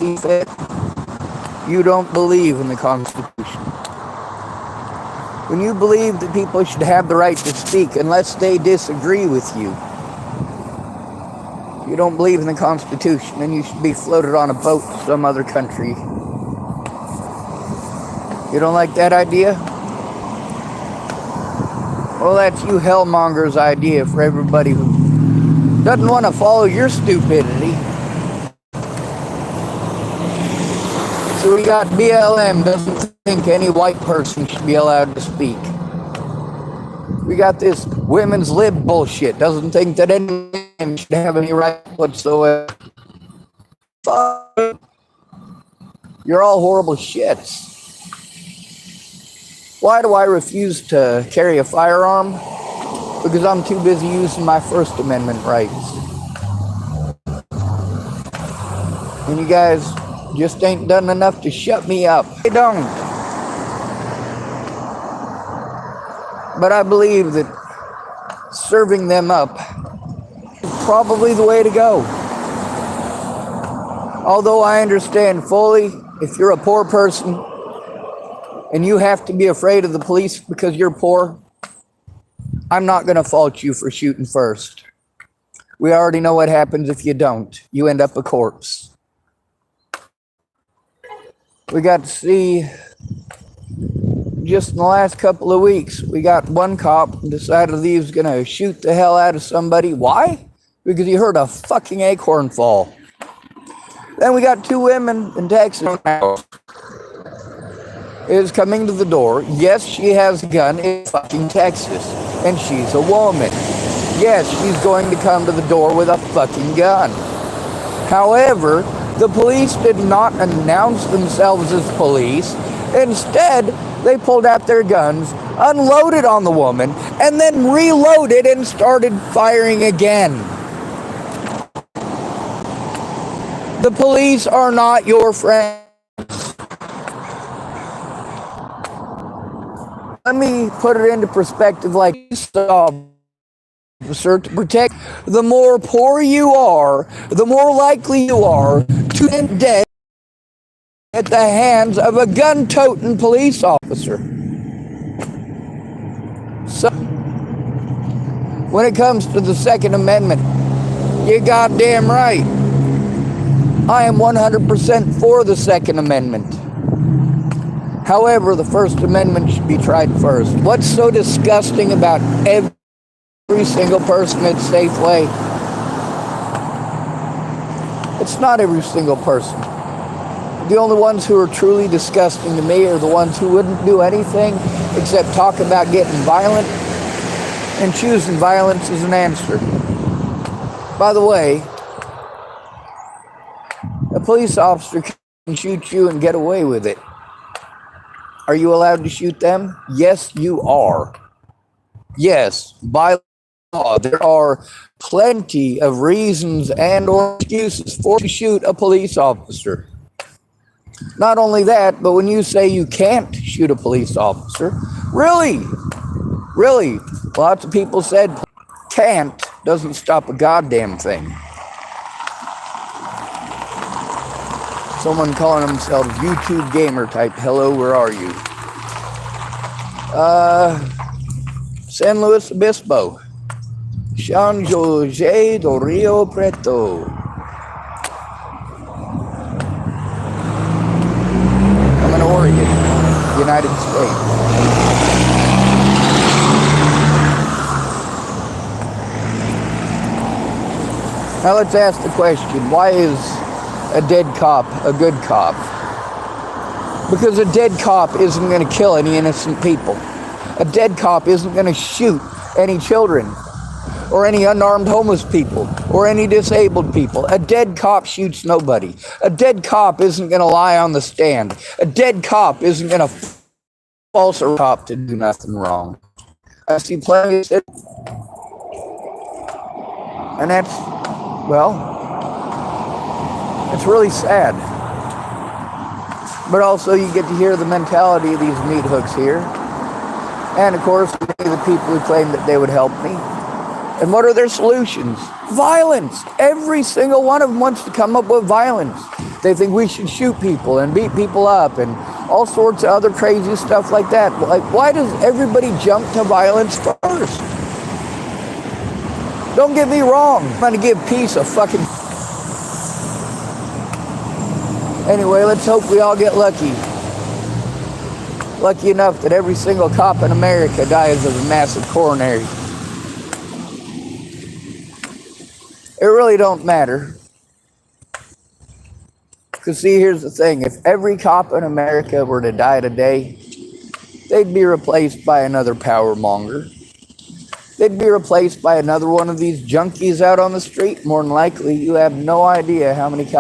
see fit. You don't believe in the Constitution. When you believe that people should have the right to speak unless they disagree with you, you don't believe in the Constitution, and you should be floated on a boat to some other country. You don't like that idea? Well, that's you hellmonger's idea for everybody who doesn't want to follow your stupidity. So we got BLM doesn't think any white person should be allowed to speak. We got this women's lib bullshit, doesn't think that any man should have any right whatsoever. Fuck. You're all horrible shits. Why do I refuse to carry a firearm? Because I'm too busy using my First Amendment rights. And you guys just ain't done enough to shut me up. They don't. But I believe that serving them up is probably the way to go. Although I understand fully, if you're a poor person and you have to be afraid of the police because you're poor, I'm not going to fault you for shooting first. We already know what happens if you don't. You end up a corpse. We got to see, just in the last couple of weeks, we got one cop decided he was going to shoot the hell out of somebody. Why? Because he heard a fucking acorn fall. Then we got two women in Texas is coming to the door. Yes, she has a gun in fucking Texas, and she's a woman. Yes, she's going to come to the door with a fucking gun. However, the police did not announce themselves as police. Instead, they pulled out their guns, unloaded on the woman, and then reloaded and started firing again. The police are not your friends. Let me put it into perspective like this, officer, to protect. The more poor you are, the more likely you are to end dead at the hands of a gun-toting police officer. So, when it comes to the Second Amendment, you're goddamn right. I am 100% for the Second Amendment. However, the First Amendment should be tried first. What's so disgusting about every single person at Safeway? It's not every single person. The only ones who are truly disgusting to me are the ones who wouldn't do anything except talk about getting violent and choosing violence as an answer. By the way, a police officer can shoot you and get away with it. Are you allowed to shoot them? Yes, you are. Yes, by law, there are plenty of reasons and or excuses for to shoot a police officer. Not only that, but when you say you can't shoot a police officer, really, lots of people said can't doesn't stop a goddamn thing. Someone calling themselves YouTube gamer type, hello, where are you? San Luis Obispo. San Jose do Rio Preto. I'm in Oregon, United States. Now let's ask the question, why is a dead cop a good cop? Because a dead cop isn't going to kill any innocent people. A dead cop isn't going to shoot any children or any unarmed homeless people or any disabled people. A dead cop shoots nobody. A dead cop isn't going to lie on the stand. A dead cop isn't going to false a cop to do nothing wrong. I see plenty of and that's, well, it's really sad. But also you get to hear the mentality of these meat hooks here. And of course, the people who claim that they would help me. And what are their solutions? Violence. Every single one of them wants to come up with violence. They think we should shoot people and beat people up and all sorts of other crazy stuff like that. Like, why does everybody jump to violence first? Don't get me wrong. I'm going to give peace a fucking... Anyway, let's hope we all get lucky. Lucky enough that every single cop in America dies of a massive coronary. It really don't matter. Because see, here's the thing. If every cop in America were to die today, they'd be replaced by another power monger. They'd be replaced by another one of these junkies out on the street. More than likely, you have no idea how many cops